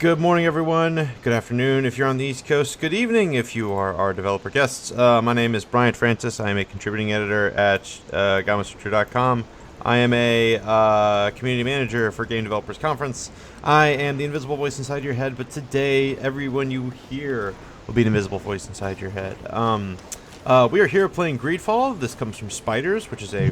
Good morning, everyone. Good afternoon if you're on the East Coast. Good evening if you are our developer guests. My name is Bryant Francis. I am a contributing editor at GameStreet.com. I am a community manager for Game Developers Conference. I am the invisible voice inside your head, but today, everyone you hear will be an invisible voice inside your head. We are here playing GreedFall. This comes from Spiders, which is a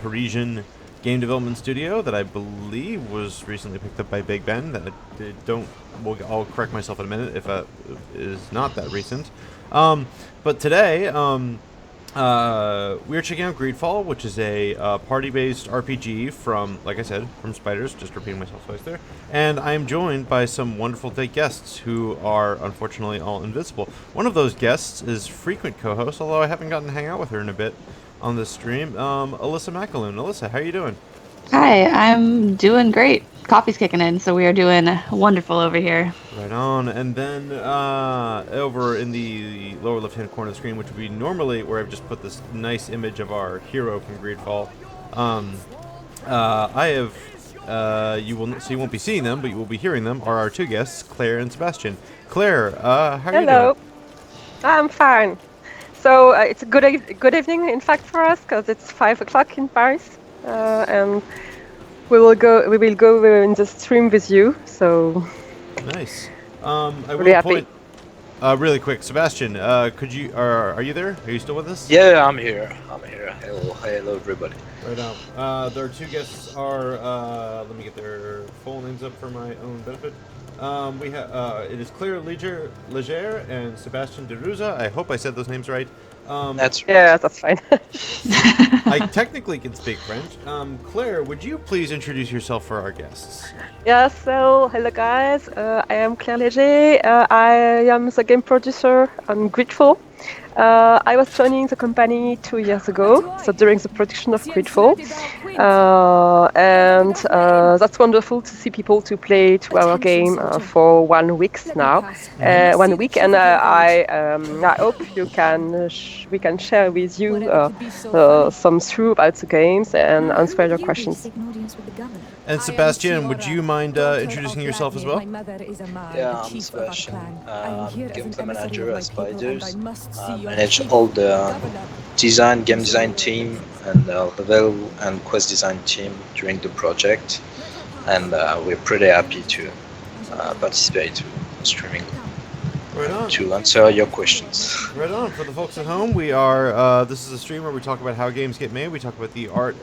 Parisian game development studio that I believe was recently picked up by Big Ben. That I don't. I'll correct myself in a minute if it is not that recent. But today, we are checking out GreedFall, which is a party-based RPG from, like I said, from Spiders. Just repeating myself twice there. And I am joined by some wonderful guests who are unfortunately all invisible. One of those guests is frequent co-host, although I haven't gotten to hang out with her in a bit on this stream, Alyssa McAloon. Alyssa, how are you doing? Hi, I'm doing great. Coffee's kicking in, so we are doing wonderful over here. Right on. And then over in the lower left-hand corner of the screen, which would be normally where I've just put this nice image of our hero from GreedFall. I have, so you won't be seeing them, but you will be hearing them, are our two guests, Claire and Sebastian. Claire, how are you doing? Hello. I'm fine. So it's a good evening, in fact, for us, because it's 5 o'clock in Paris, and we will go in the stream with you. So nice. I really will happy. point really quick, Sebastian. Could you are you there? Are you still with us? Yeah, I'm here. Hello, everybody. Right on. Their two guests are. Let me get their full names up for my own benefit. We have. It is Claire Leger and Sebastian Deruza. I hope I said those names right. That's right. Yeah, that's fine. I technically can speak French. Claire, would you please introduce yourself for our guests? Yeah, so hello guys, I am Claire Léger. I am the game producer on GreedFall. I was joining the company 2 years ago, so during the production of GreedFall. And that's wonderful to see people to play to our game for 1 week now. 1 week, and I hope we can share with you some through about the games and answer your questions. And Sebastian, would you mind introducing yourself as well? Yeah, I'm Sebastian. Gameplay manager at Spiders. Manage all the game design team and level and quest design team during the project, and we're pretty happy to participate in streaming. Right on. To answer your questions. Right on. For the folks at home, we are. This is a stream where we talk about how games get made. We talk about the art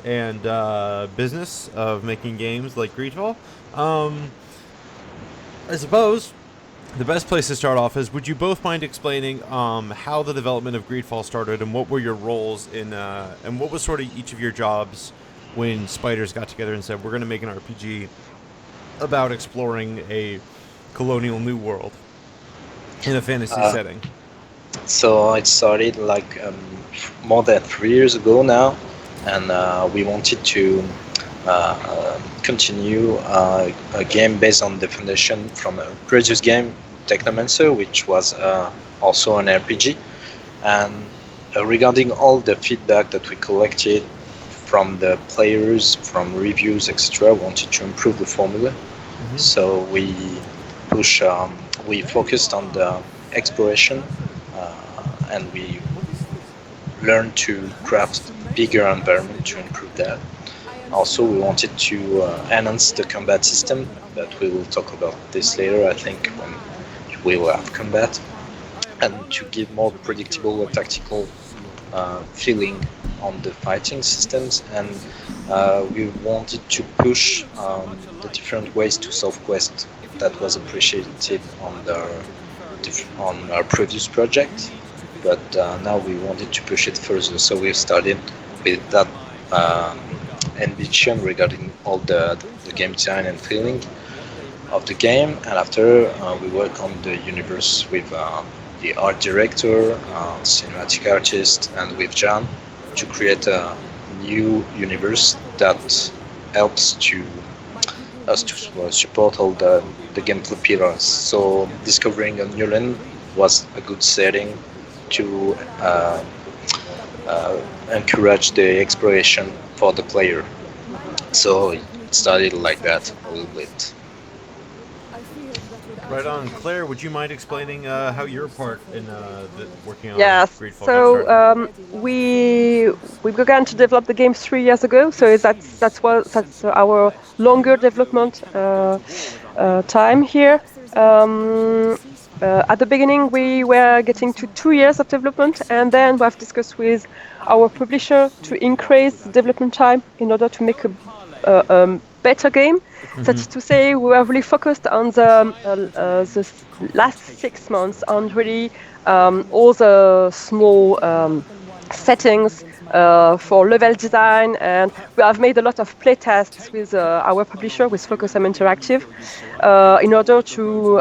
and business of making games like GreedFall. I suppose the best place to start off is, would you both mind explaining how the development of GreedFall started and what were your roles in, and what was sort of each of your jobs when Spiders got together and said, we're going to make an RPG about exploring a colonial new world in a fantasy setting? So it started like more than 3 years ago now, and we wanted to continue a game based on the foundation from a previous game, Technomancer, which was also an RPG. And regarding all the feedback that we collected from the players, from reviews, etc., we wanted to improve the formula. Mm-hmm. So we focused on the exploration, and we learned to craft bigger environment to improve that. Also, we wanted to enhance the combat system, but we will talk about this later, I think, when we will have combat, and to give more predictable and tactical feeling on the fighting systems. And we wanted to push the different ways to solve quests that was appreciated on our previous project, but now we wanted to push it further, so we started with that ambition regarding all the game design and feeling of the game. And after we work on the universe with the art director, cinematic artist, and with John to create a new universe that helps us to support all the gameplay pillars. So discovering a new land was a good setting to encourage the exploration for the player. So started like that a little bit. Right on. Claire, would you mind explaining how your part in working on Yes. GreedFall got So started? we began to develop the game 3 years ago. So that's our longer development time here. At the beginning, we were getting to 2 years of development, and then we have discussed with our publisher to increase the development time in order to make a better game. That's to say, we were really focused on the last 6 months on really all the small settings for level design, and we have made a lot of playtests with our publisher, with Focusum Interactive, in order to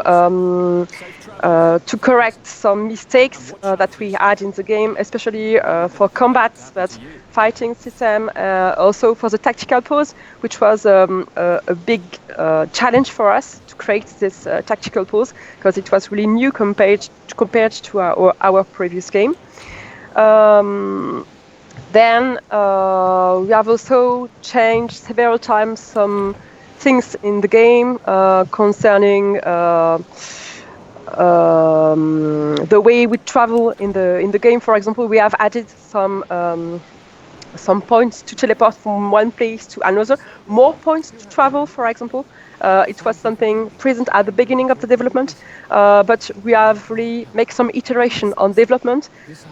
correct some mistakes that we had in the game, especially for combats, but fighting system, also for the tactical pose, which was a big challenge for us to create this tactical pose, because it was really new compared to our previous game. Then we have also changed several times some things in the game concerning the way we travel in the game. For example, we have added some points to teleport from one place to another, more points to travel, for example. It was something present at the beginning of the development, but we have really made some iteration on development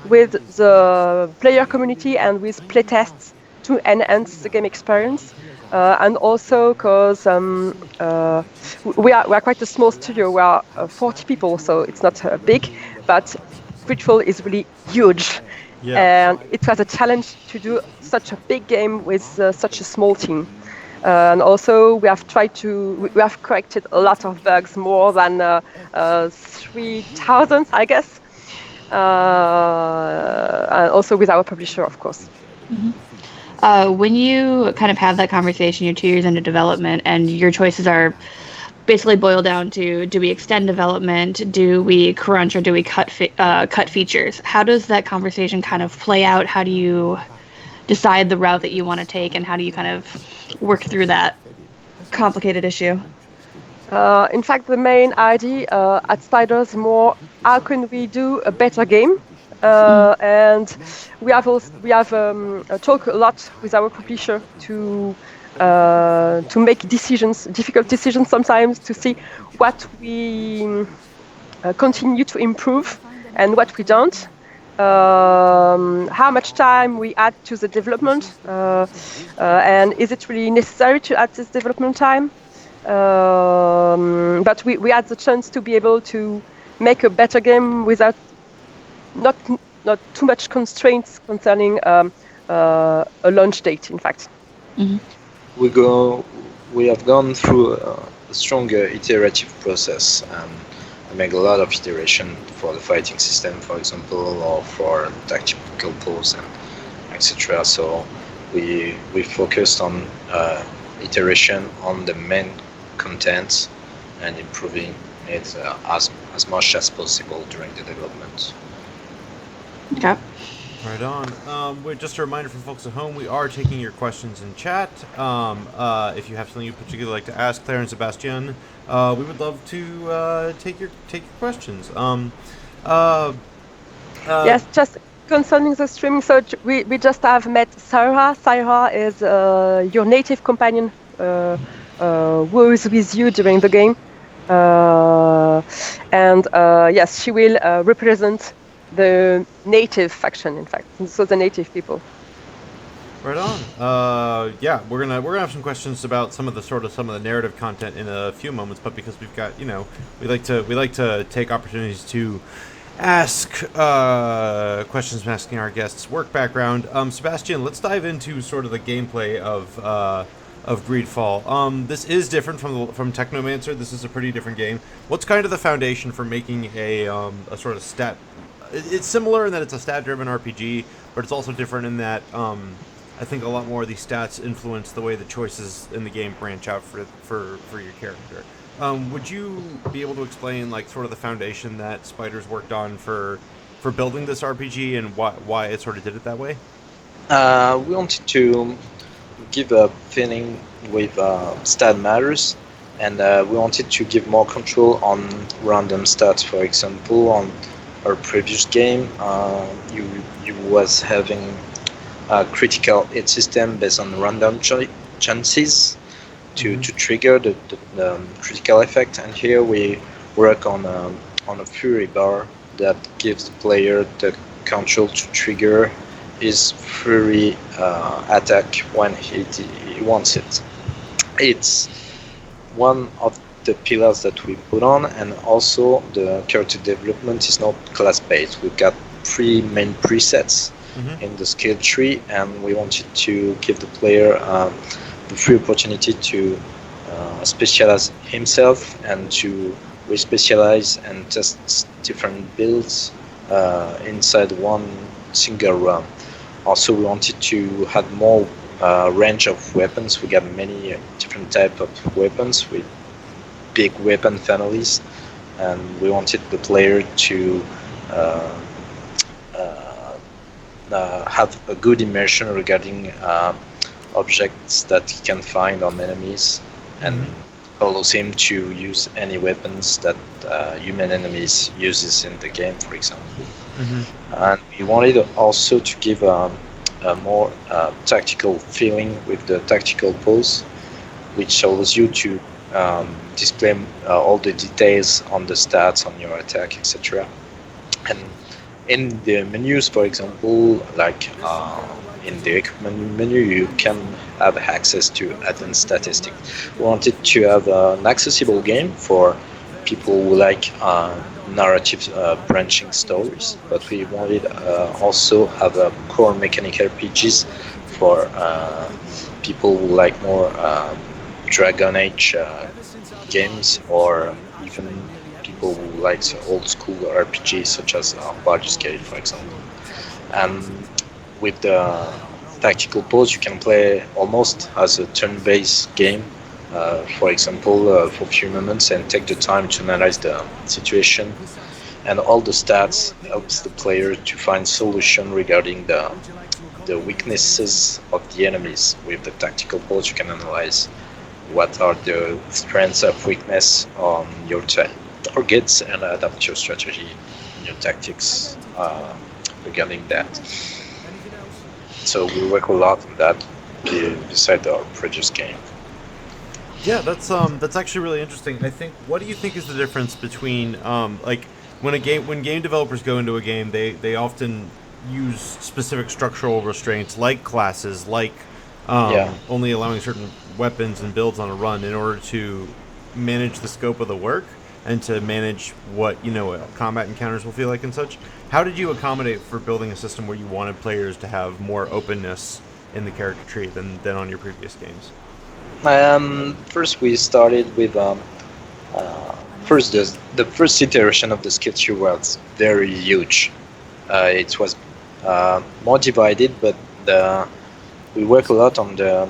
with the player community and with playtests to enhance the game experience. And also because we are quite a small studio. We are 40 people, so it's not big, but GreedFall is really huge. Yeah. And it was a challenge to do such a big game with such a small team. And also we have corrected a lot of bugs, more than 3,000, I guess. And also with our publisher, of course. When you kind of have that conversation, you're 2 years into development, and your choices are basically boil down to: do we extend development, do we crunch, or do we cut features? How does that conversation kind of play out? How do you decide the route that you want to take, and how do you kind of work through that complicated issue? In fact, the main idea at Spiders is more how can we do a better game, and we have talked a lot with our publisher to make difficult decisions sometimes, to see what we continue to improve and what we don't. How much time we add to the development, and is it really necessary to add this development time? But we had the chance to be able to make a better game without not too much constraints concerning a launch date, in fact. Mm-hmm. We have gone through a stronger iterative process, and make a lot of iteration for the fighting system, for example, or for tactical pose and etc. So we focused on iteration on the main content and improving it as much as possible during the development. Okay. Right on. Just a reminder for folks at home, we are taking your questions in chat. If you have something you particularly like to ask Claire and Sebastian, we would love to take your questions. Yes, just concerning the streaming, so we just have met Sarah. Sarah is your native companion who is with you during the game. And yes, she will represent the native faction, in fact, so the native people. Right on. Yeah, we're gonna have some questions about some of the narrative content in a few moments, but because we've got, we like to take opportunities to ask questions from asking our guests' work background. Sebastian, let's dive into sort of the gameplay of GreedFall. This is different from Technomancer. This is a pretty different game. What's kind of the foundation for making a sort of stat? It's similar in that it's a stat-driven RPG, but it's also different in that I think a lot more of these stats influence the way the choices in the game branch out for your character. Would you be able to explain sort of the foundation that Spiders worked on for building this RPG and why it sort of did it that way? We wanted to give a feeling with stat matters, and we wanted to give more control on random stats. For example, on our previous game, you was having a critical hit system based on random chances to trigger the critical effect, and here we work on a fury bar that gives the player the control to trigger his fury attack when he wants it. It's one of the pillars that we put on, and also the character development is not class based. We've got 3 main presets in the skill tree, and we wanted to give the player the free opportunity to specialize himself and to re-specialize and test different builds inside one single run. Also, we wanted to have more range of weapons. We got many different type of weapons with big weapon families, and we wanted the player to have a good immersion regarding objects that he can find on enemies, and allows him to use any weapons that human enemies uses in the game, for example. And we wanted also to give a more tactical feeling with the tactical pose, which allows you to display all the details on the stats, on your attack, etc. And in the menus, for example, like in the equipment menu, you can have access to advanced statistics. We wanted to have an accessible game for people who like narrative branching stories, but we wanted also have a core mechanic RPGs for people who like more Dragon Age games, or even people who like old school RPGs such as Baldur's Gate, for example. And with the tactical pose, you can play almost as a turn-based game, for example, for a few moments, and take the time to analyze the situation. And all the stats helps the player to find solution regarding the weaknesses of the enemies. With the tactical pose, you can analyze what are the strengths of weakness on your targets and adapt your strategy and your tactics regarding that. So we work a lot on that beside our previous game. Yeah, that's actually really interesting. I think. What do you think is the difference between like when game developers go into a game, they often use specific structural restraints like classes, like only allowing certain weapons and builds on a run in order to manage the scope of the work and to manage what combat encounters will feel like and such. How did you accommodate for building a system where you wanted players to have more openness in the character tree than on your previous games? First, we started with first the first iteration of the skill tree was very huge. It was more divided, but we work a lot on the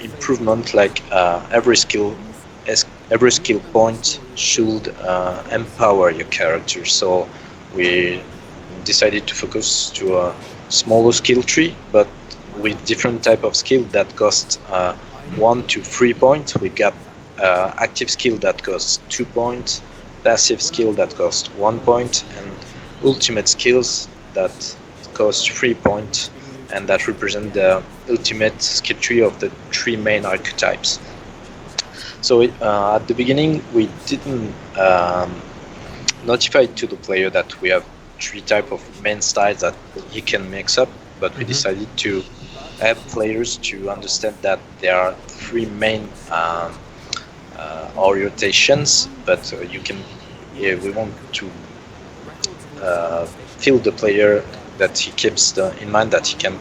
improvement. Like every skill point should empower your character. So we decided to focus to a smaller skill tree, but with different type of skill that cost 1 to 3 points. We got active skill that costs 2 points, passive skill that costs 1 point, and ultimate skills that cost 3 points, and that represent the ultimate skill tree of the 3 main archetypes. So at the beginning, we didn't notify to the player that we have 3 type of main styles that he can mix up, but we decided to help players to understand that there are 3 main orientations, but we want to feel the player that he keeps in mind that he can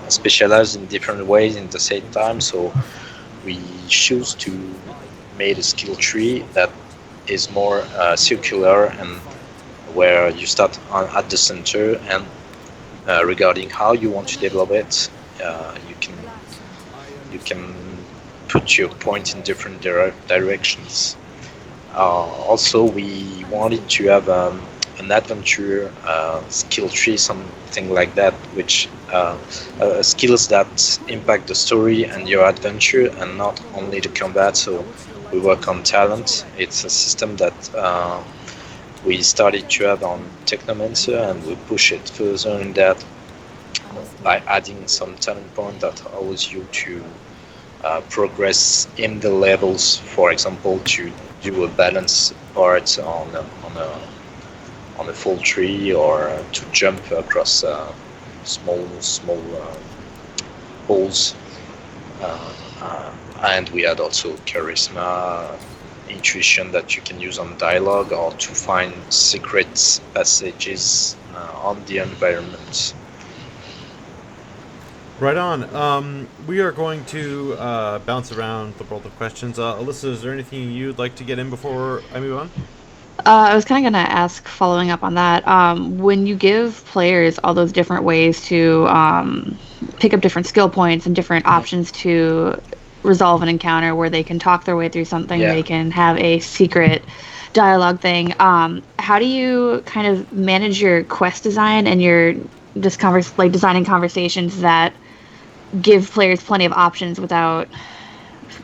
specialize in different ways in the same time. So we choose to make a skill tree that is more circular, and where you start at the center, and regarding how you want to develop it, you can put your point in different directions. Also, we wanted to have an adventure skill tree, something like that, which skills that impact the story and your adventure, and not only the combat. So we work on talent. It's a system that we started to have on Technomancer, and we push it further in that by adding some talent point that allows you to progress in the levels. For example, to do a balance part on a full tree, or to jump across small holes. And we had also charisma, intuition that you can use on dialogue, or to find secret passages on the environment. Right on. We are going to bounce around the world of questions. Alyssa, is there anything you'd like to get in before I move on? I was kind of going to ask, following up on that, when you give players all those different ways to pick up different skill points and different options to resolve an encounter, where they can talk their way through something, they can have a secret dialogue thing, how do you kind of manage your quest design and your designing conversations that give players plenty of options without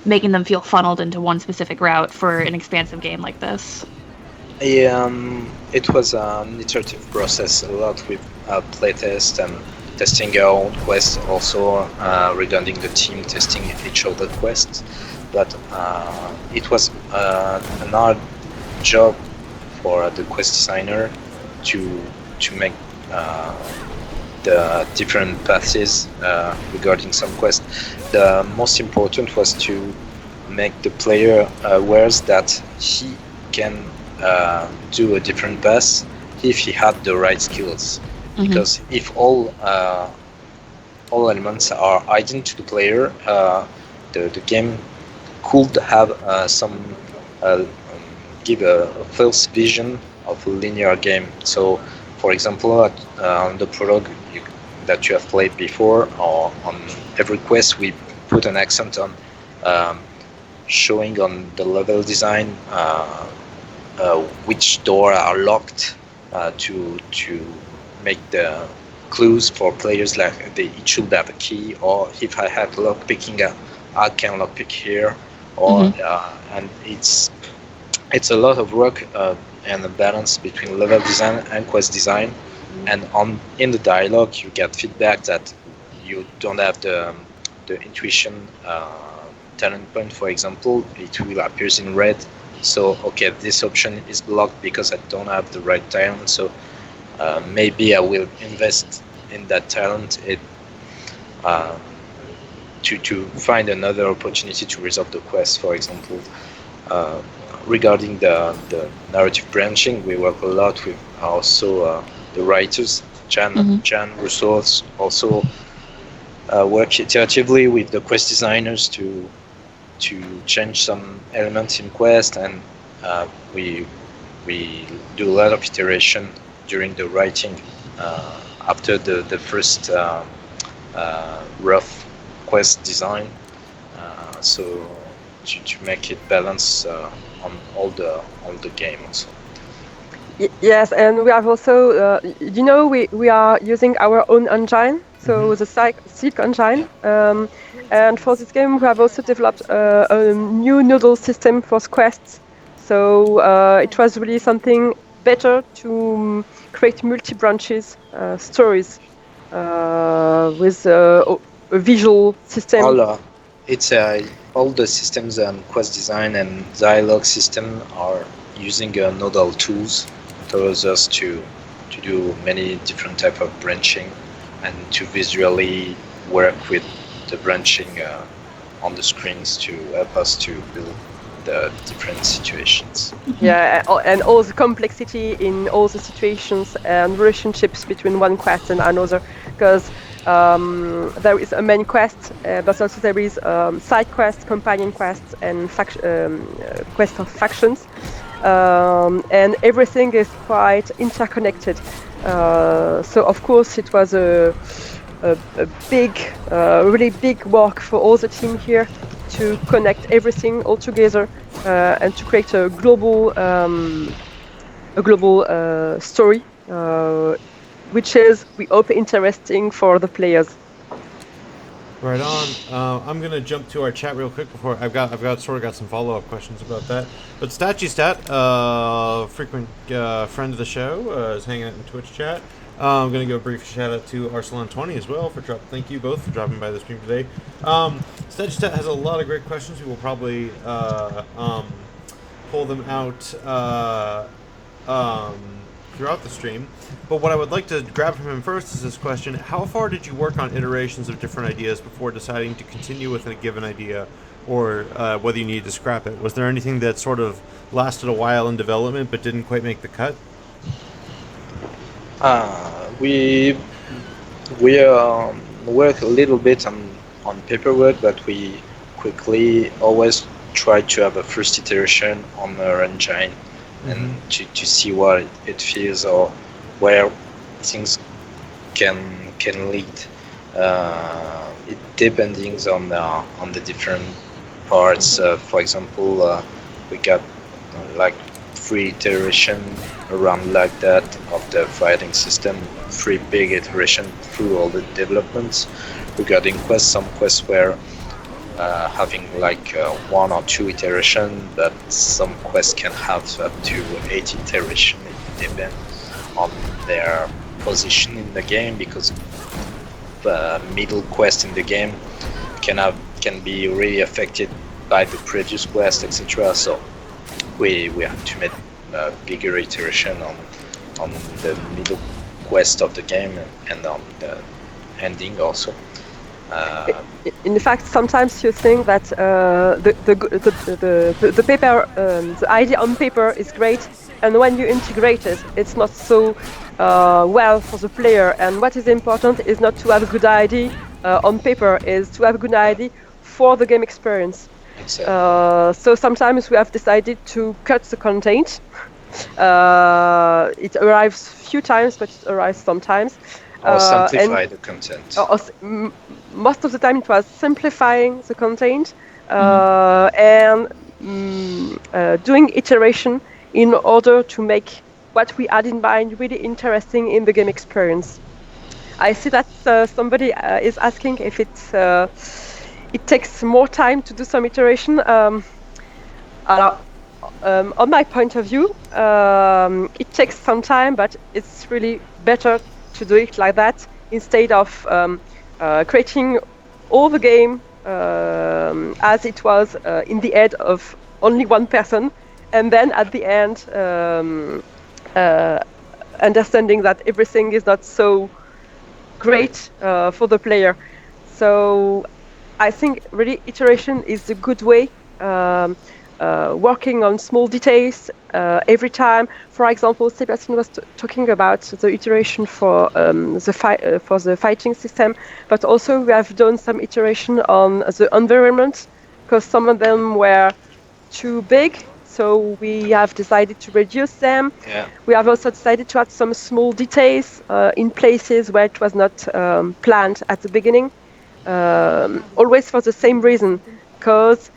making them feel funneled into one specific route for an expansive game like this? It was an iterative process, a lot with playtest and testing our own quests, also regarding the team testing each other quests. But it was an hard job for the quest designer to make the different paths regarding some quests. The most important was to make the player aware that he can do a different path if he had the right skills. Mm-hmm. Because if all elements are hidden to the player, the game could have give a false vision of a linear game. So, for example, on the prologue that you have played before, or on every quest, we put an accent on showing on the level design which door are locked, to make the clues for players, like they should have a key, or if I have lock picking, I can lock pick here, or and it's a lot of work and a balance between level design and quest design. And in the dialogue, you get feedback that you don't have the intuition talent point, for example. It will appear in red. So, okay, this option is blocked because I don't have the right talent. So maybe I will invest in that talent to find another opportunity to resolve the quest, for example. Regarding the narrative branching, we work a lot with also the writers. Jan Rousseau also work iteratively with the quest designers to change some elements in quest, and we do a lot of iteration during the writing after the first rough quest design, so to make it balance on all the game also. Yes, and we have also, we are using our own engine, so the Silk engine. And for this game, we have also developed a new noodle system for quests. So it was really something better to create multi-branches stories with a visual system. All the systems and quest design and dialogue system are using nodal tools. It allows us to do many different type of branching and to visually work with the branching on the screens to help us to build the different situations. Yeah, and all the complexity in all the situations and relationships between one quest and another, because there is a main quest, but also there is side quests, companion quests, and quest of factions, and everything is quite interconnected. So of course it was a big, really big work for all the team here to connect everything all together and to create a global story which is, we hope, interesting for the players. Right on. I'm gonna jump to our chat real quick before I've got some follow-up questions about that. But Stat, frequent friend of the show, is hanging out in Twitch chat. I'm gonna give a brief shout out to Arcelon20 as well for thank you both for dropping by the stream today. Stat has a lot of great questions. We will probably pull them out throughout the stream. But what I would like to grab from him first is this question: how far did you work on iterations of different ideas before deciding to continue with a given idea, or whether you needed to scrap it? Was there anything that sort of lasted a while in development but didn't quite make the cut? We work a little bit on paperwork, but we quickly always try to have a first iteration on our engine and to see what it feels or where things can lead. It depending on the different parts. For example, we got like 3 iteration around like that of the fighting system, 3 big iteration through all the developments. Regarding quests, some quests were having like 1 or 2 iteration, but some quests can have up to 8 iteration. It depends on their position in the game, because the middle quest in the game can be really affected by the previous quest, etc. So we have to make a bigger iteration on the middle quest of the game and on the ending also. In fact, sometimes you think that the paper, the idea on paper is great, and when you integrate it, it's not so well for the player. And what is important is not to have a good idea on paper, is to have a good idea for the game experience. Exactly. So sometimes we have decided to cut the content. It arrives few times, but it arrives sometimes. Or simplify the content. Most of the time it was simplifying the content and doing iteration in order to make what we had in mind really interesting in the game experience. I see that somebody is asking if it takes more time to do some iteration. On my point of view, it takes some time, but it's really better to do it like that instead of creating all the game as it was in the head of only one person, and then at the end understanding that everything is not so great for the player. So I think really iteration is a good way, working on small details every time. For example, Sebastian was talking about the iteration for the fighting system, but also we have done some iteration on the environment, because some of them were too big, so we have decided to reduce them. Yeah. We have also decided to add some small details in places where it was not planned at the beginning, always for the same reason, because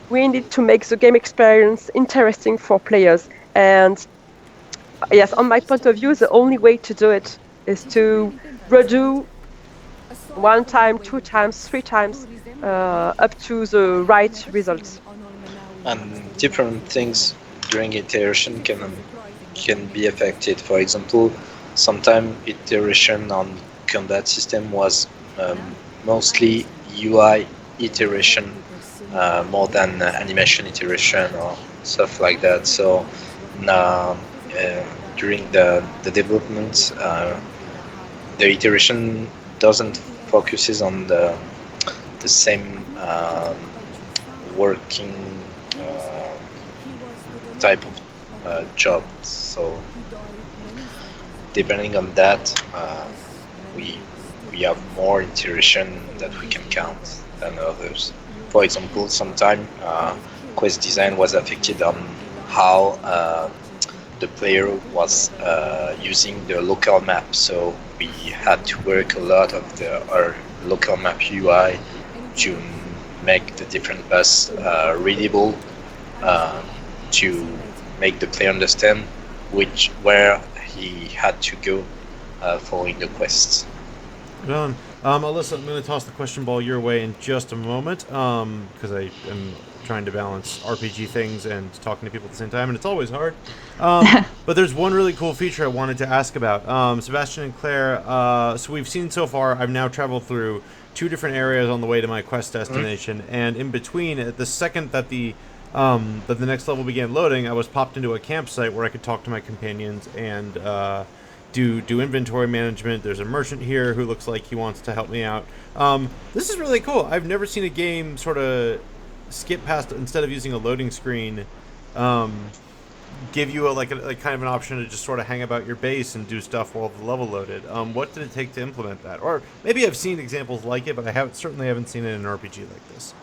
we need to make the game experience interesting for players. And yes, on my point of view, the only way to do it is to redo 1 time, 2 times, 3 times, up to the right results. And different things during iteration can be affected. For example, sometimes iteration on combat system was mostly UI iteration more than animation iteration or stuff like that. So during the development, the iteration doesn't focuses on the same working type of job. So depending on that, we have more iteration that we can count than others. For example, sometimes quest design was affected on how the player was using the local map. So we had to work a lot of our local map UI to make the different bus readable, to make the player understand where he had to go following the quests. Done. Alyssa, I'm going to toss the question ball your way in just a moment, because I am trying to balance RPG things and talking to people at the same time, and it's always hard. But there's one really cool feature I wanted to ask about. Sebastian and Claire, so we've seen so far, I've now traveled through 2 different areas on the way to my quest destination, and in between, at the second that the next level began loading, I was popped into a campsite where I could talk to my companions and do inventory management. There's a merchant here who looks like he wants to help me out. This is really cool. I've never seen a game sort of skip past, instead of using a loading screen, give you a kind of an option to just sort of hang about your base and do stuff while the level loaded. What did it take to implement that? Or maybe I've seen examples like it, but I certainly haven't seen it in an RPG like this.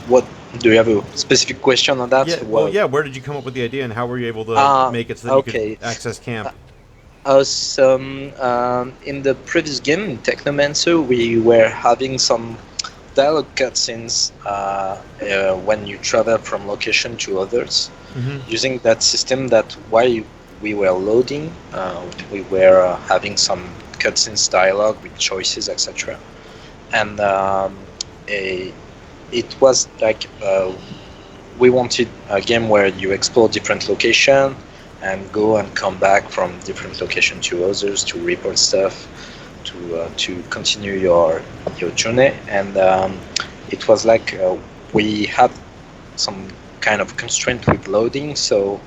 What do you have a specific question on that? Yeah, well, yeah. Where did you come up with the idea, and how were you able to make it so that you could access camp? In the previous game, Technomancer, we were having some dialogue cutscenes when you travel from location to others. Using that system, that while we were loading, we were having some cutscenes dialogue with choices, etc. And it was like we wanted a game where you explore different location and go and come back from different location to others to report stuff, to continue your journey. And it was like we had some kind of constraint with loading, so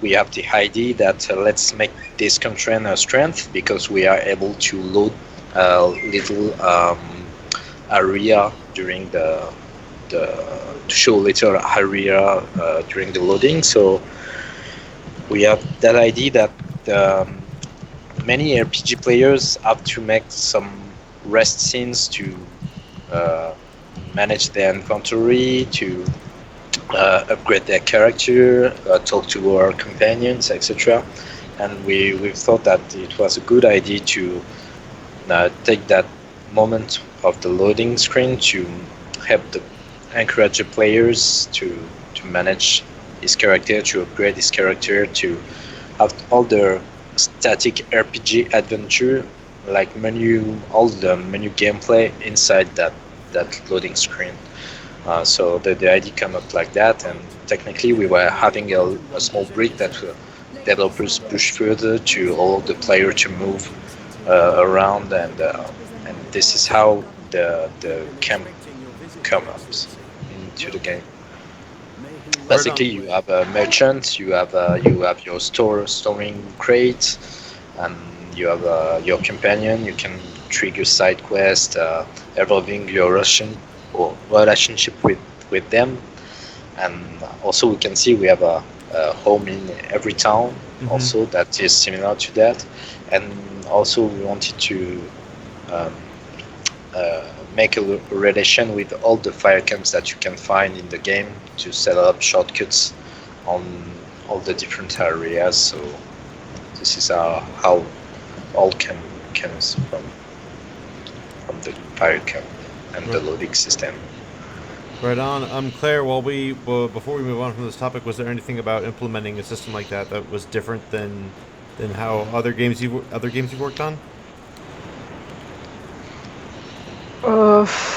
we have the idea that let's make this constraint a strength, because we are able to load a little area during to show little area during the loading. So we have that idea that many RPG players have to make some rest scenes to manage their inventory, to upgrade their character, talk to our companions, etc. And we thought that it was a good idea to take that moment of the loading screen to help encourage the players to manage his character, to upgrade his character, to have all the static RPG adventure, like all the menu gameplay inside that loading screen. So the idea came up like that, and technically we were having a small brick that developers push further to allow the player to move around, and this is how the camp comes up into the game. Basically, you have a merchant, you have your storing crate, and you have your companion. You can trigger side quest, evolving your relationship with them, and also we can see we have a home in every town. Also that is similar to that, and also we wanted to make a relation with all the fire camps that you can find in the game to set up shortcuts on the different areas. So this is how all comes from the fire camp and the loading system. Right on. Claire, before we move on from this topic, was there anything about implementing a system like that was different than how other games you've worked on?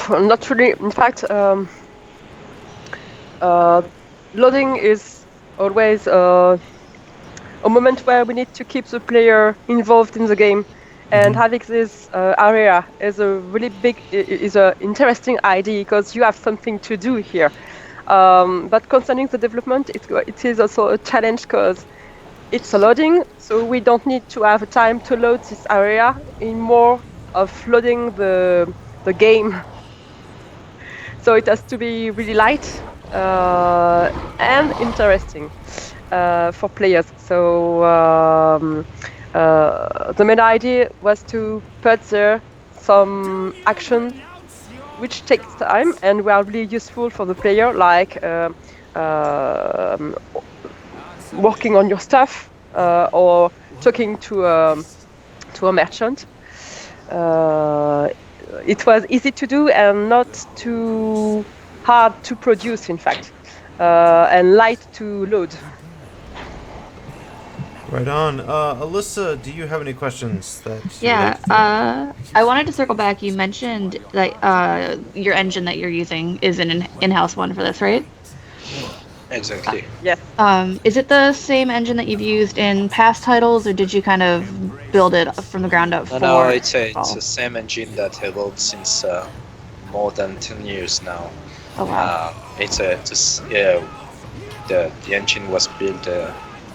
Not really. In fact, loading is always a moment where we need to keep the player involved in the game, and having this area is a really interesting idea, because you have something to do here. But concerning the development, it is also a challenge, because it's a loading, so we don't need to have time to load this area, in more of loading the game. So it has to be really light and interesting for players. So the main idea was to put there some action which takes time and were really useful for the player, like working on your stuff or talking to a merchant. It was easy to do and not too hard to produce, in fact, and light to load. Right on. Alyssa, do you have any questions that you would Yeah, like to I wanted to circle back. You mentioned that your engine that you're using is an in-house one for this, right? Exactly. Yes. Is it the same engine that you've used in past titles, or did you kind of build it from the ground up No, for it's the GreedFall? same engine that evolved since more than 10 years now. Oh wow. Yeah, the engine was built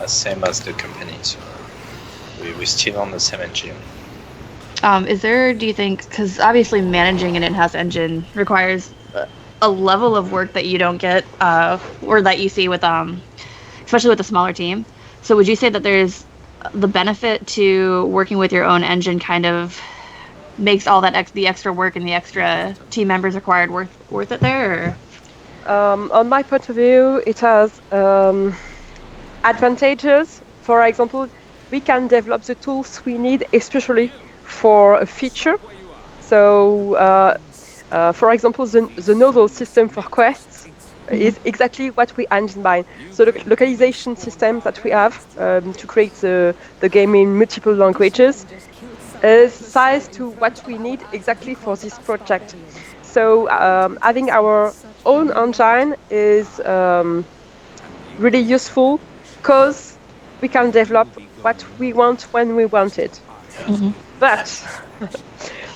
same as the company, so we're still on the same engine. Is there, do you think, because obviously managing an in-house engine requires a level of work that you don't get, or that you see with, especially with a smaller team. So would you say that there's the benefit to working with your own engine kind of makes all that the extra work and the extra team members required worth it there? On my point of view, it has advantages. For example, we can develop the tools we need, especially for a feature. So, for example, the novel system for quests is exactly what we had in mind. So the localization system that we have to create the game in multiple languages is sized to what we need exactly for this project. So having our own engine is really useful because we can develop what we want when we want it. Mm-hmm. But,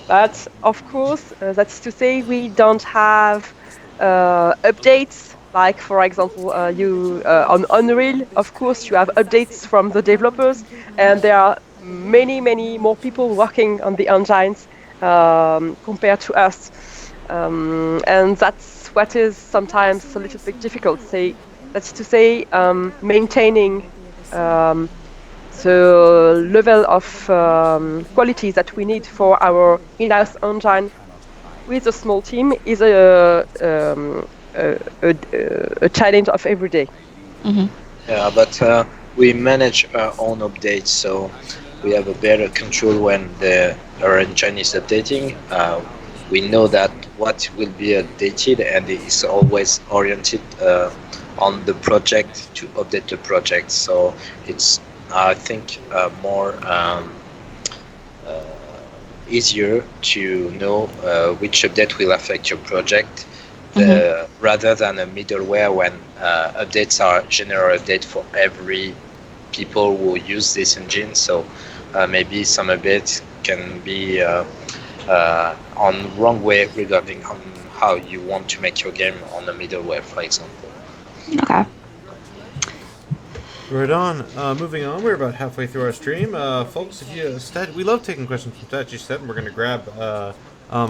but of course, that's to say we don't have updates. Like for example, you on Unreal, of course, you have updates from the developers, and there are many more people working on the engines compared to us, and that's what is sometimes a little bit difficult. That's to say, maintaining the level of quality that we need for our in-house engine with a small team is a challenge of every day. Mm-hmm. Yeah, but we manage our own updates, so we have a better control when our engine is updating. We know that what will be updated, and it is always oriented on the project to update the project. So it's, I think, more easier to know which update will affect your project, rather than a middleware when updates are general update for every people who use this engine. So maybe some updates can be on wrong way regarding on how you want to make your game on the middleware, for example. Okay. Right on. Moving on, we're about halfway through our stream. Folks, if you we love taking questions from Statue Set, and we're going to grab a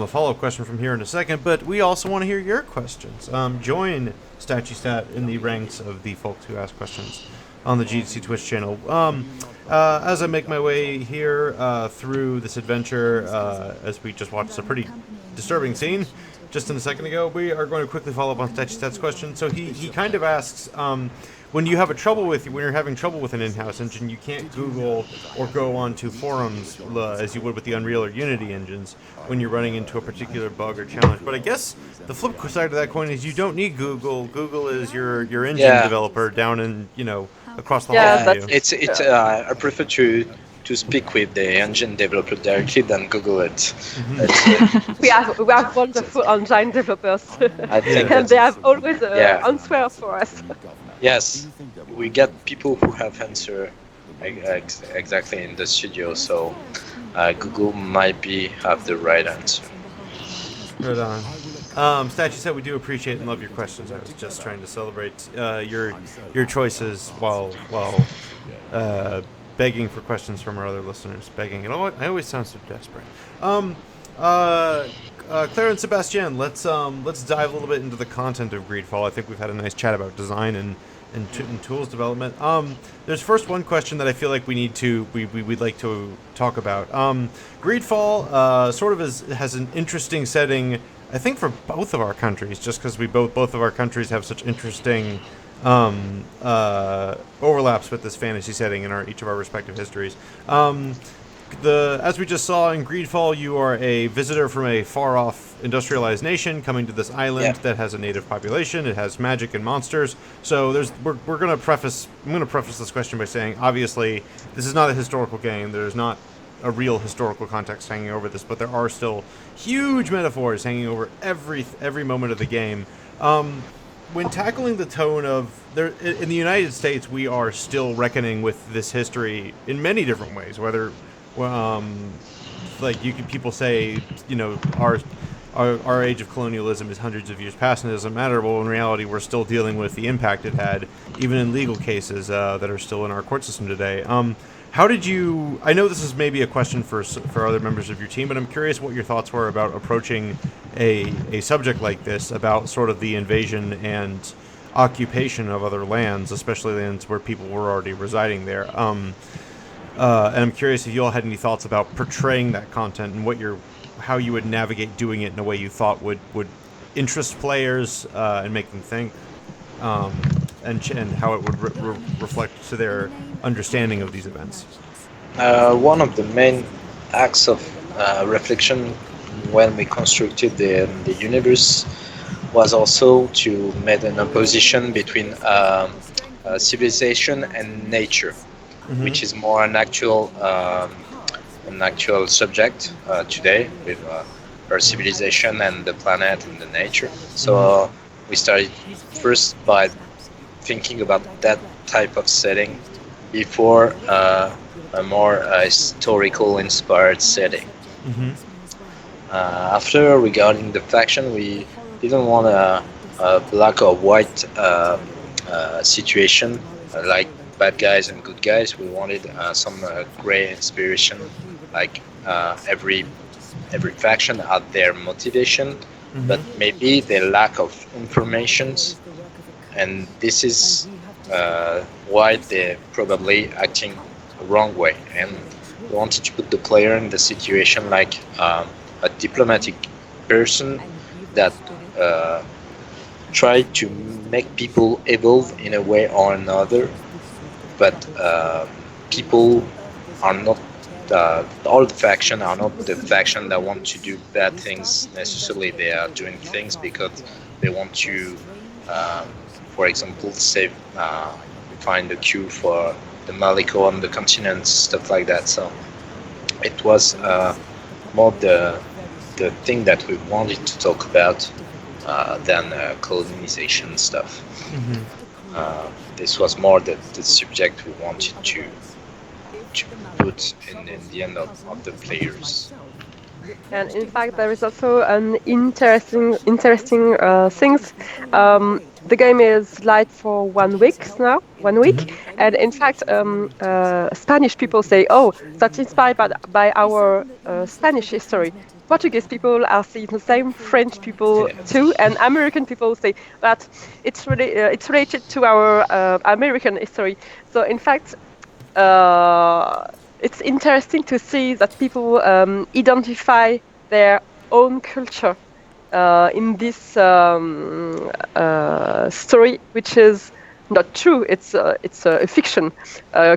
follow-up question from here in a second, but we also want to hear your questions. Join Statue Stat in the ranks of the folks who ask questions on the GDC Twitch channel. As I make my way here through this adventure, as we just watched a pretty disturbing scene just in a second ago, we are going to quickly follow up on Statue Stat's question. So he kind of asks, when you're having trouble with an in-house engine, you can't Google or go onto forums as you would with the Unreal or Unity engines when you're running into a particular bug or challenge. But I guess the flip side of that coin is you don't need Google. Google is your engine developer down in across the hall from you. It's I prefer to speak with the engine developer directly than Google it. We have wonderful engine developers, I think and they have always answers for us. Yes, we get people who have answer exactly in the studio, so Google might have the right answer. Right on. Statue said we do appreciate and love your questions. I was just trying to celebrate your choices while begging for questions from our other listeners. Begging. You know what? I always sound so desperate. Claire and Sebastian, let's dive a little bit into the content of GreedFall. I think we've had a nice chat about design and tools development. There's first one question that I feel like we'd like to talk about. GreedFall sort of has an interesting setting, I think, for both of our countries, just because both of our countries have such interesting overlaps with this fantasy setting in each of our respective histories. as we just saw in GreedFall, you are a visitor from a far-off industrialized nation coming to this island that has a native population. It has magic and monsters. So we're going to preface. I'm going to preface this question by saying, obviously, this is not a historical game. There's not a real historical context hanging over this, but there are still huge metaphors hanging over every moment of the game. When tackling the tone of in the United States, we are still reckoning with this history in many different ways. Whether, like people say, our age of colonialism is hundreds of years past and it doesn't matter. Well, in reality, we're still dealing with the impact it had, even in legal cases that are still in our court system today. How did you? I know this is maybe a question for other members of your team, but I'm curious what your thoughts were about approaching a subject like this, about sort of the invasion and occupation of other lands, especially lands where people were already residing there. And I'm curious if you all had any thoughts about portraying that content and how you would navigate doing it in a way you thought would interest players and make them think, and how it would reflect to their understanding of these events. One of the main acts of reflection when we constructed the universe was also to make an opposition between civilization and nature, which is more an actual subject today with our civilization and the planet and the nature. So we started first by thinking about that type of setting before a more historical inspired setting. After, regarding the faction, we didn't want a black or white situation like bad guys and good guys. We wanted some gray inspiration, like every faction had their motivation, but maybe their lack of informations, and this is why they're probably acting the wrong way. And we wanted to put the player in the situation like a diplomatic person that tried to make people evolve in a way or another, but people are not all the faction are not the faction that want to do bad things necessarily. They are doing things because they want to, for example, save, find the cure for the Maliko on the continent, stuff like that. So it was more the thing that we wanted to talk about than colonization stuff. This was more the subject we wanted to put in the end of the players. And in fact, there is also an interesting things. The game is live for 1 week now, and in fact, Spanish people say, "Oh, that's inspired by our Spanish history." Portuguese people are seeing the same, French people too, and American people say that it's related to our American history. So in fact, it's interesting to see that people identify their own culture in this story, which is not true. It's a fiction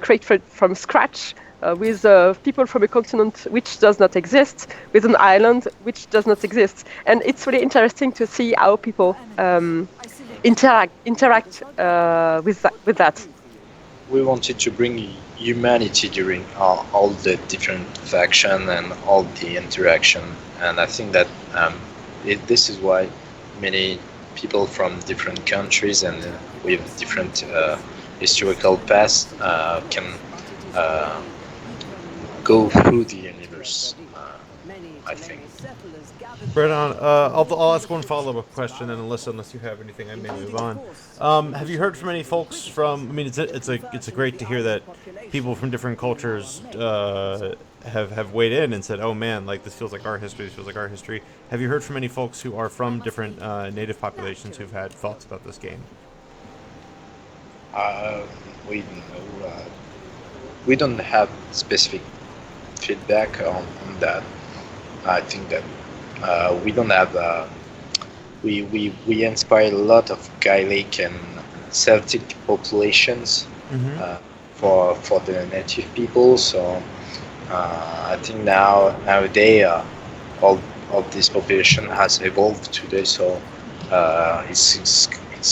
created from scratch with people from a continent which does not exist, with an island which does not exist, and it's really interesting to see how people interact with that. We wanted to bring humanity during all the different faction and all the interaction, and I think that this is why many people from different countries and with different historical past can go through the universe, I think. Brennan, I'll ask one follow-up question, and Alyssa, unless you have anything, I may move on. Have you heard from any folks from? I mean, it's great to hear that people from different cultures have weighed in and said, "Oh man, like this feels like our history. This feels like our history." Have you heard from any folks who are from different native populations who've had thoughts about this game? We don't have specific feedback on that. I think that we don't have. We inspire a lot of Gaelic and Celtic populations for the native people. So I think nowadays all this population has evolved today, so it's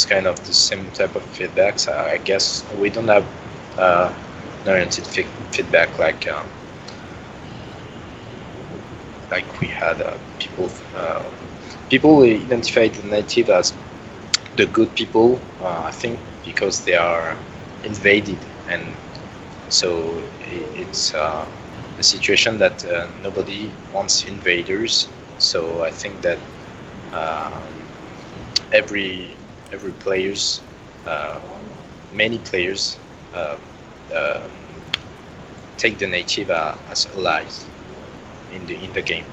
kind of the same type of feedbacks. I guess we don't have oriented feedback like we had people identified the native as the good people. I think because they are invaded, and so it's a situation that nobody wants invaders. So I think that every players, many players take the native as allies in the game.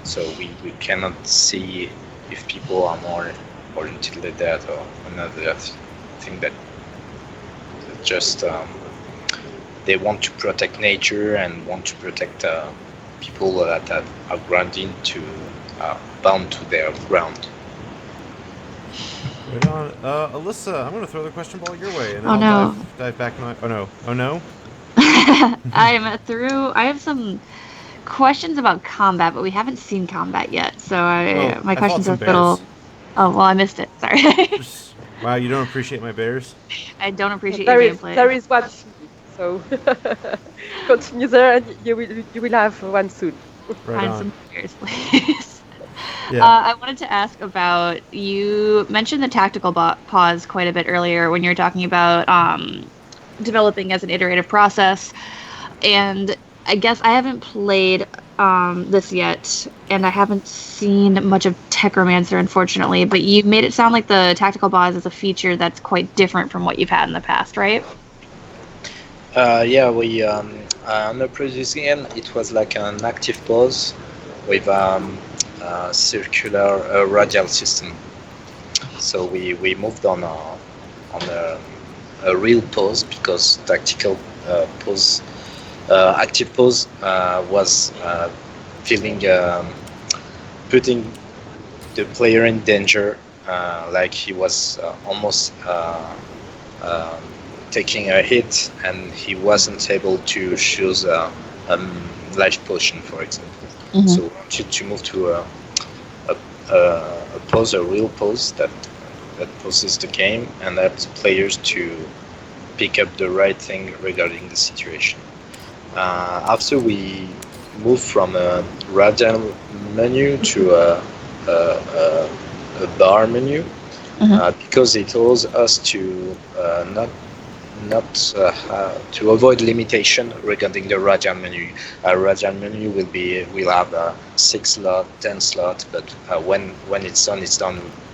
So we cannot see if people are more oriented like that or another. I think that just they want to protect nature and want to protect people that are grounded to bound to their ground. Right on. Alyssa, I'm going to throw the question ball your way, and Oh, I'll no. dive back in my... Oh no? I have some questions about combat, but we haven't seen combat yet, so my I fought questions are some a little... bears. Oh, well, I missed it. Sorry. Wow, you don't appreciate my bears? I don't appreciate your gameplay. There is one soon, so continue there, and you will have one soon. Right Find on. some players, please. Yeah. I wanted to ask about, you mentioned the tactical pause quite a bit earlier when you were talking about developing as an iterative process. And I guess I haven't played this yet, and I haven't seen much of Techromancer, unfortunately, but you made it sound like the tactical pause is a feature that's quite different from what you've had in the past, right? Yeah, we on the previous game it was like an active pause with circular radial system. So we moved on a real pause, because tactical pause, active pause was feeling putting the player in danger, like he was almost taking a hit and he wasn't able to choose a life potion, for example. Mhm. So we wanted to move to a pause, a real pause that pauses the game and helps players to pick up the right thing regarding the situation. After we moved from a radial menu to a bar menu, because it allows us to to avoid limitation regarding the radial menu. Radial menu will have 6 slot, 10 slot, but when it's done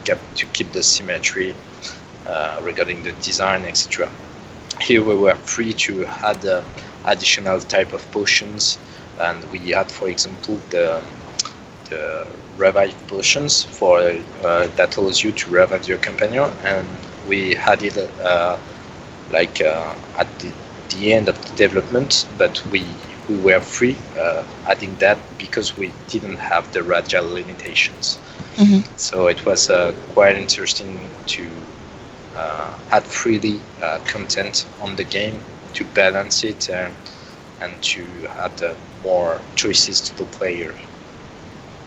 to keep the symmetry regarding the design, etc. Here we were free to add additional type of potions, and we had, for example, the revive potions for that allows you to revive your companion, and we had it at the end of the development, but we were free adding that because we didn't have the radial limitations. So it was quite interesting to add freely content on the game, to balance it and to add more choices to the player.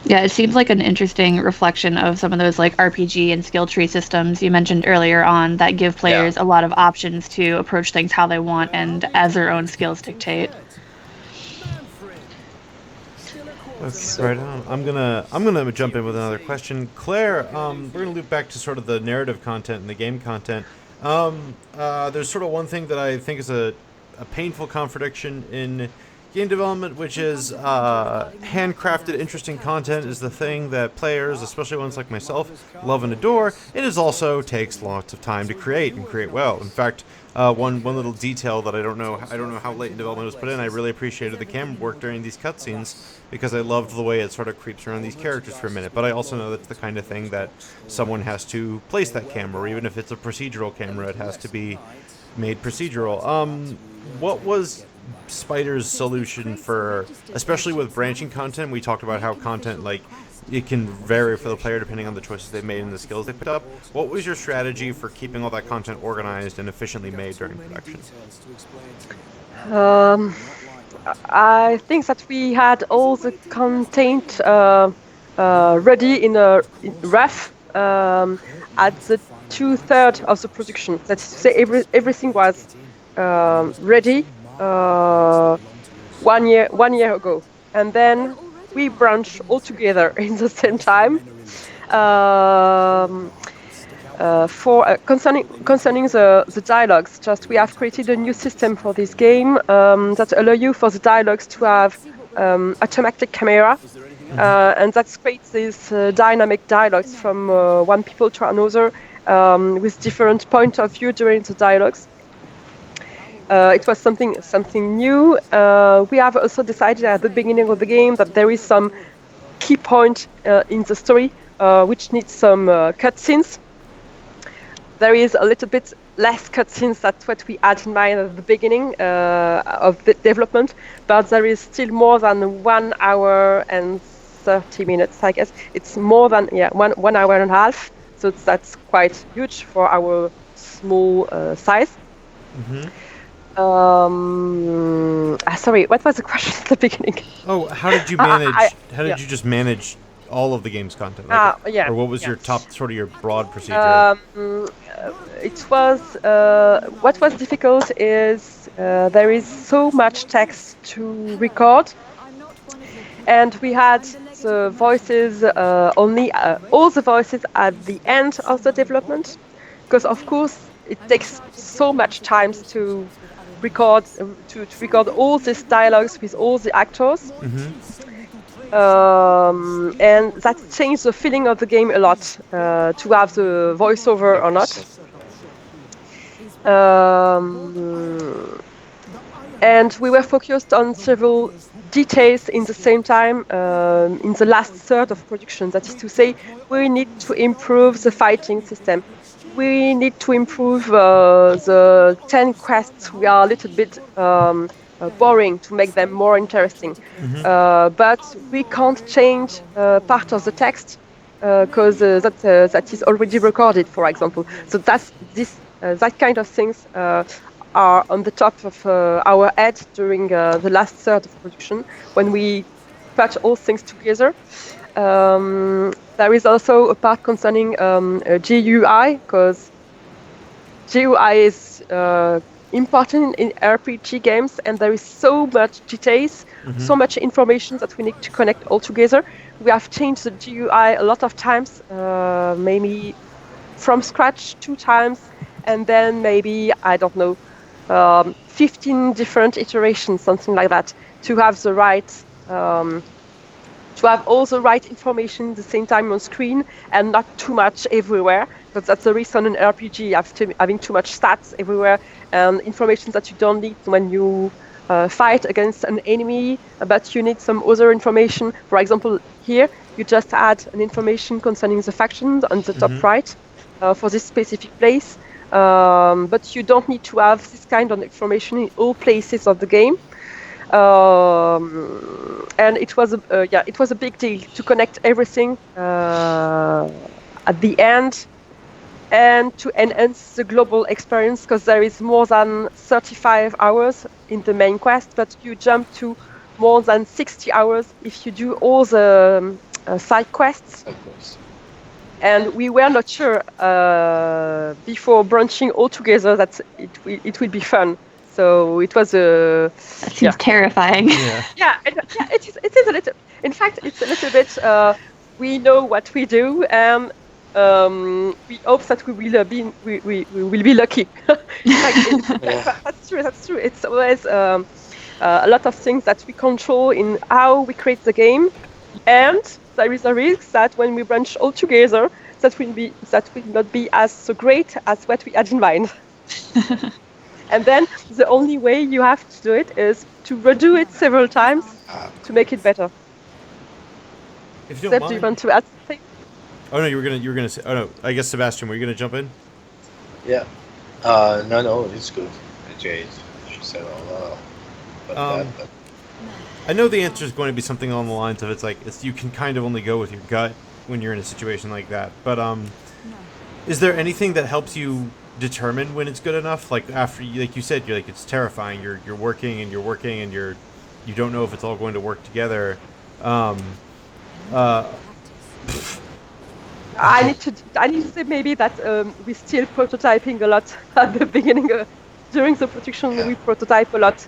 Yeah, it seems like an interesting reflection of some of those like RPG and skill tree systems you mentioned earlier on that give players a lot of options to approach things how they want and as their own skills dictate. Okay, right on. I'm gonna jump in with another question, Claire. We're gonna loop back to sort of the narrative content and the game content. There's sort of one thing that I think is a painful contradiction in game development, which is handcrafted, interesting content is the thing that players, especially ones like myself, love and adore. It is also takes lots of time to create and create well. In fact, one little detail that I don't know how late in development it was put in. I really appreciated the camera work during these cutscenes because I loved the way it sort of creeps around these characters for a minute. But I also know that's the kind of thing that someone has to place that camera, or even if it's a procedural camera, it has to be made procedural. What was Spider's solution for, especially with branching content? We talked about how content, like, it can vary for the player depending on the choices they made and the skills they picked up. What was your strategy for keeping all that content organized and efficiently made during production? I think that we had all the content ready in rough at the 2/3 of the production. That's to say, everything was ready 1 year ago, and then we branched all together in the same time. For concerning the dialogues, just we have created a new system for this game that allow you for the dialogues to have automatic camera, and that creates these dynamic dialogues from one people to another with different point of view during the dialogues. It was something new. We have also decided at the beginning of the game that there is some key point in the story which needs some cutscenes. There is a little bit less cutscenes than what we had in mind at the beginning of the development, but there is still more than 1 hour and 30 minutes, I guess. It's more than 1 hour and a half, so that's quite huge for our small size. Mm-hmm. Sorry, what was the question at the beginning? Oh, how did you manage? How did you just manage all of the game's content? Like, or what was your top, sort of your broad procedure? It was what was difficult is there is so much text to record, and we had the voices only all the voices at the end of the development, because of course it takes so much time to record all these dialogues with all the actors. Mm-hmm. And that changed the feeling of the game a lot, to have the voiceover or not. And we were focused on several details in the same time in the last third of production. That is to say, we need to improve the fighting system. We need to improve the 10 quests. We are a little bit boring to make them more interesting. Mm-hmm. But we can't change part of the text because that is already recorded, for example. So that kind of things are on the top of our head during the last third of production when we patch all things together. There is also a part concerning GUI, because GUI is important in RPG games, and there is so much details, so much information that we need to connect all together. We have changed the GUI a lot of times, maybe from scratch 2 times, and then maybe, I don't know, 15 different iterations, something like that, to have the right to have all the right information at the same time on screen and not too much everywhere. But that's the reason in RPG having too much stats everywhere and information that you don't need when you fight against an enemy, but you need some other information. For example, here you just add an information concerning the factions on the top right for this specific place, but you don't need to have this kind of information in all places of the game. And it was a big deal to connect everything at the end and to enhance the global experience, because there is more than 35 hours in the main quest, but you jump to more than 60 hours if you do all the side quests. And we were not sure before branching all together that it will be fun. So it was a. That seems terrifying. Yeah, it is a little. In fact, it's a little bit. We know what we do, and we hope that we will be lucky. That's true. That's true. It's always a lot of things that we control in how we create the game, and there is a risk that when we branch all together, that will not be as so great as what we had in mind. And then the only way you have to do it is to redo it several times to make it better. If you don't mind. Do you want to add something? Oh no, you were gonna say. Oh no, I guess Sebastian, were you gonna jump in? Yeah. No, it's good. Jade, she said all about that. But I know the answer is going to be something along the lines of you can kind of only go with your gut when you're in a situation like that. But is there anything that helps you determine when it's good enough? Like after, like you said, you're like, it's terrifying. You're working and you're you don't know if it's all going to work together. Uh, I need to say maybe that we're still prototyping a lot at the beginning. During the production, we prototype a lot,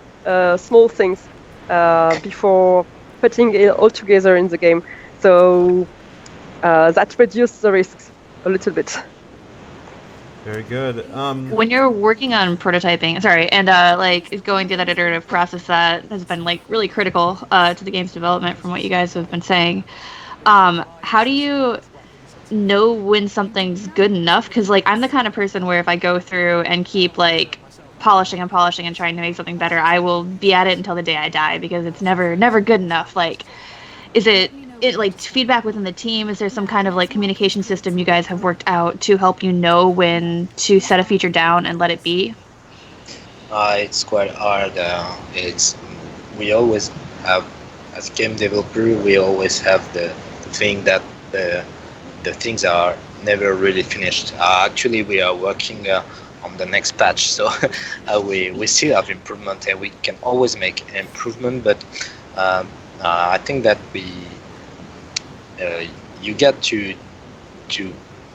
small things before putting it all together in the game. So that reduces the risks a little bit. Very good. When you're working on prototyping, sorry, and like going through that iterative process that has been like really critical to the game's development from what you guys have been saying, how do you know when something's good enough? Because like I'm the kind of person where if I go through and keep like polishing and polishing and trying to make something better, I will be at it until the day I die because it's never good enough. Like, is it like feedback within the team? Is there some kind of like communication system you guys have worked out to help you know when to set a feature down and let it be? It's quite hard. We always have, as game developer, we always have the thing that the things are never really finished. Actually, we are working on the next patch, so we still have improvement, and we can always make improvement. But I think that you get to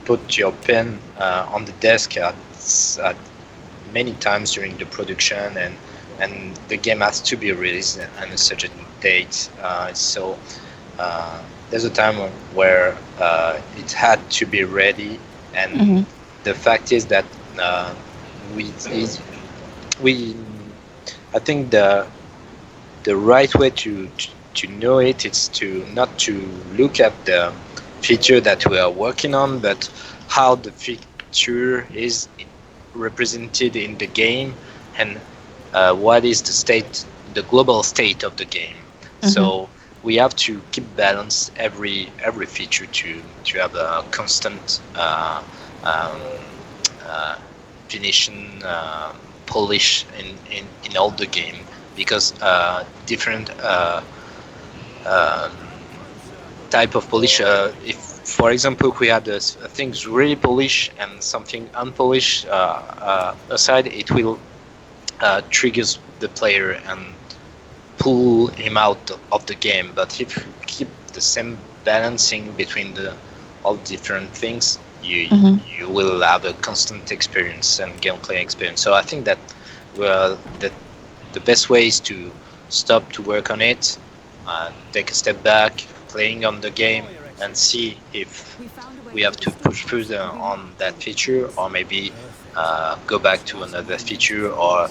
put your pen on the desk at many times during the production, and the game has to be released on a certain date. So there's a time where it had to be ready, and the fact is that we I think the right way to know it is to not to look at the feature that we are working on, but how the feature is represented in the game, and what is the global state of the game. So we have to keep balance every feature to have a constant finishing polish in all the game, because different type of polish. If, for example, we have things really polished and something unpolished aside, it will triggers the player and pull him out of the game. But if you keep the same balancing between all different things, you will have a constant experience and gameplay experience. So I think that the best way is to stop to work on it, take a step back, playing on the game, and see if we have to push further on that feature, or maybe go back to another feature, or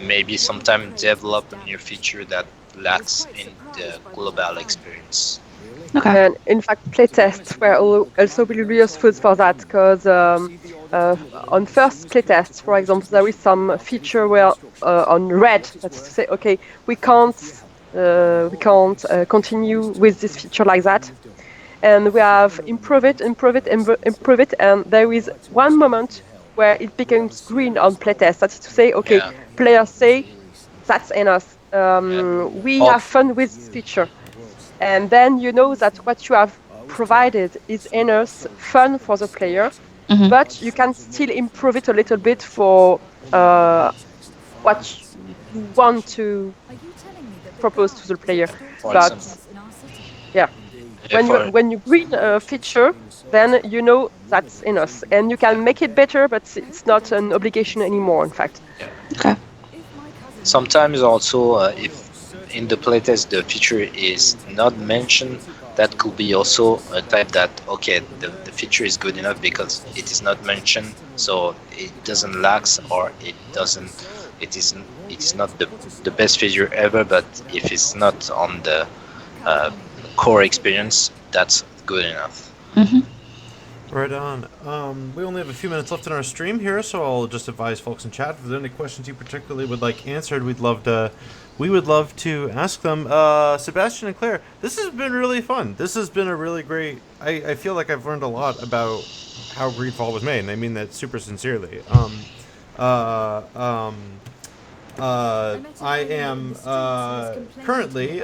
maybe sometime develop a new feature that lacks in the global experience. Okay. And in fact, playtests were also really useful for that, because on first playtests, for example, there is some feature where on red, that's to say, okay, we can't continue with this feature like that, and we have improve it, and there is one moment where it becomes green on playtest. That's to say, okay, players say that's enough. We have fun with this feature. And then you know that what you have provided is enough fun for the player, but you can still improve it a little bit for what you want to propose to the player. But yeah, when you green a feature, then you know that's enough, and you can make it better, but it's not an obligation anymore, in fact. Okay. Sometimes also, if in the playtest the feature is not mentioned, that could be also a type that, okay, the feature is good enough because it is not mentioned, so it doesn't lack, or it is not the best feature ever, but if it's not on the core experience, that's good enough. Right on. We only have a few minutes left in our stream here, so I'll just advise folks in chat, if there's any questions you particularly would like answered, we would love to ask them. Sebastian and Claire, this has been really fun. This has been a really great... I feel like I've learned a lot about how GreedFall was made, and I mean that super sincerely. I am currently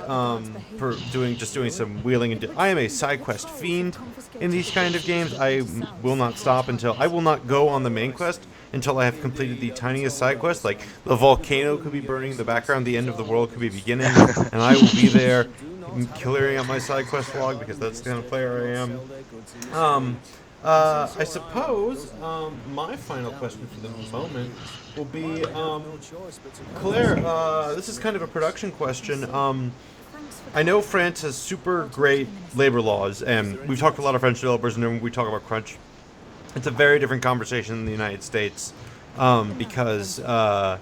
doing some wheeling and I am a side quest fiend in these kind of games. I will not stop until I will not go on the main quest until I have completed the tiniest side quest. Like the volcano could be burning in the background, the end of the world could be beginning, and I will be there clearing up my side quest log because that's the kind of player I am. I suppose my final question for the moment will be, Claire, this is kind of a production question. I know France has super great labor laws, and we've talked to a lot of French developers, and when we talk about crunch, it's a very different conversation in the United States because the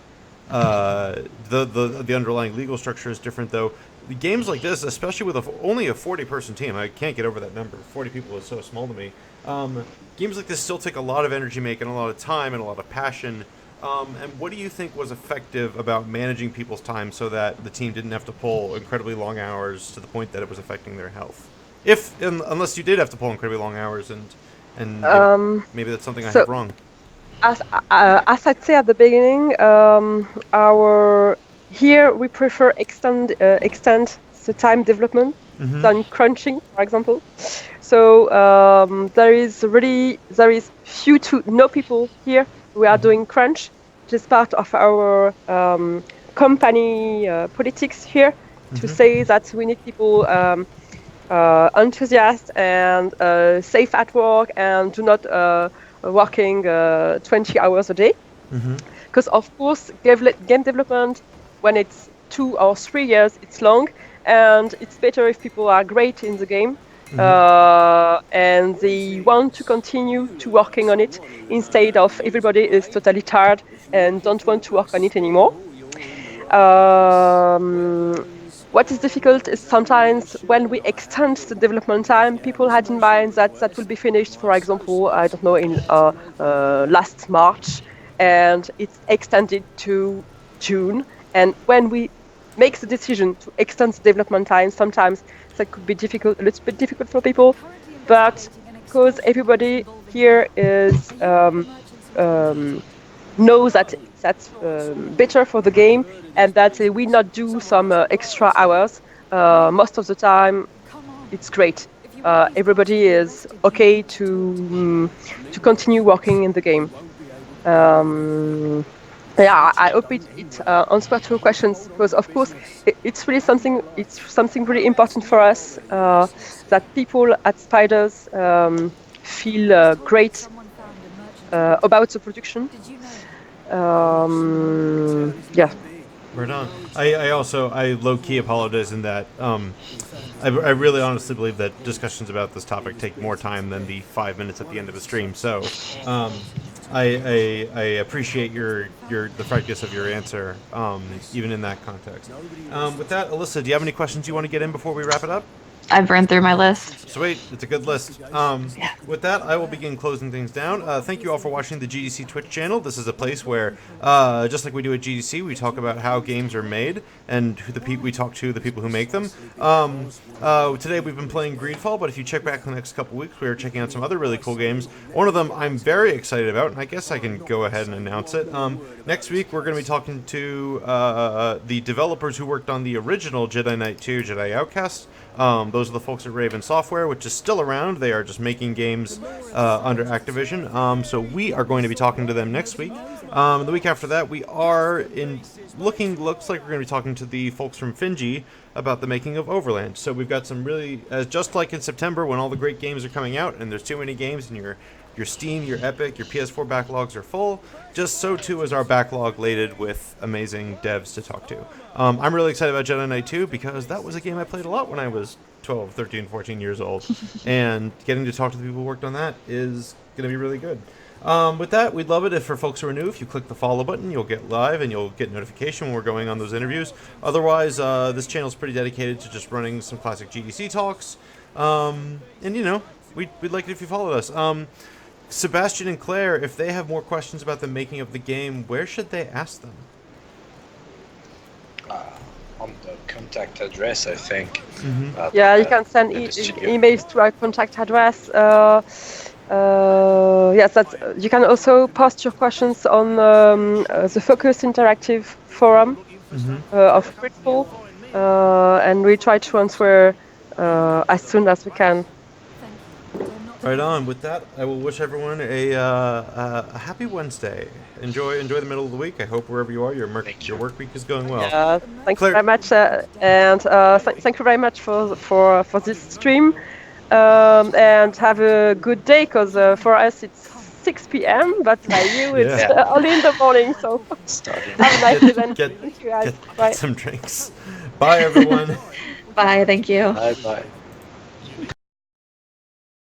underlying legal structure is different, though. Games like this, especially with only a 40-person team, I can't get over that number. 40 people is so small to me. Games like this still take a lot of energy making, a lot of time, and a lot of passion. And what do you think was effective about managing people's time so that the team didn't have to pull incredibly long hours to the point that it was affecting their health? Unless you did have to pull incredibly long hours, and maybe that's something I have wrong. As I said at the beginning, here we prefer extend the time development than crunching, for example. So there is few to no people here who are doing crunch, which is part of our company politics here, to say that we need people enthusiastic and safe at work and do not working 20 hours a day. Because of course game development, when it's 2 or 3 years, it's long, and it's better if people are great in the game and they want to continue to working on it instead of everybody is totally tired and don't want to work on it anymore. What is difficult is sometimes when we extend the development time, people had in mind that will be finished, for example, I don't know, in last March, and it's extended to June. And when we make the decision to extend the development time, sometimes that could be a little bit difficult for people, but because everybody here is knows that that's better for the game and that we not do some extra hours. Most of the time, it's great. Everybody is okay to continue working in the game. Yeah, I hope it answers to your questions, because of course it's really something really important for us that people at Spiders feel great about the production. Yeah. Right on. I low-key apologize in that I really honestly believe that discussions about this topic take more time than the 5 minutes at the end of a stream. So I appreciate the frankness of your answer, even in that context. With that, Alyssa, do you have any questions you want to get in before we wrap it up? I've run through my list. Sweet, it's a good list. With that, I will begin closing things down. Thank you all for watching the GDC Twitch channel. This is a place where, just like we do at GDC, we talk about how games are made and we talk to the people who make them. Today we've been playing GreedFall, but if you check back the next couple weeks, we are checking out some other really cool games. One of them I'm very excited about, and I guess I can go ahead and announce it. Next week we're going to be talking to the developers who worked on the original Jedi Knight 2 Jedi Outcast. Those are the folks at Raven Software, which is still around. They are just making games under Activision. So we are going to be talking to them next week. The week after that, looks like we're going to be talking to the folks from Finji about the making of Overland. So we've got some really, just like in September when all the great games are coming out and there's too many games and your Steam, your Epic, your PS4 backlogs are full, just so too is our backlog laden with amazing devs to talk to. I'm really excited about Jedi Knight 2 because that was a game I played a lot when I was 12, 13, 14 years old. And getting to talk to the people who worked on that is going to be really good. With that, we'd love it if for folks who are new, if you click the follow button, you'll get live and you'll get notification when we're going on those interviews. Otherwise, this channel is pretty dedicated to just running some classic GDC talks. And, we'd like it if you followed us. Sebastian and Claire, if they have more questions about the making of the game, where should they ask them? On the contact address, I think. You can send emails to our contact address. Yes, that's, you can also post your questions on the Focus Interactive forum of GreedFall, and we try to answer as soon as we can. Right on. With that, I will wish everyone a happy Wednesday. Enjoy the middle of the week. I hope wherever you are, your work week is going well. Thank Claire. you very much, and thank you very much for this stream, and have a good day, because for us it's 6 p.m. but by you it's early in the morning. So have a nice event. Thank you, guys. Bye. Get some drinks. Bye, everyone. Bye. Thank you. Bye.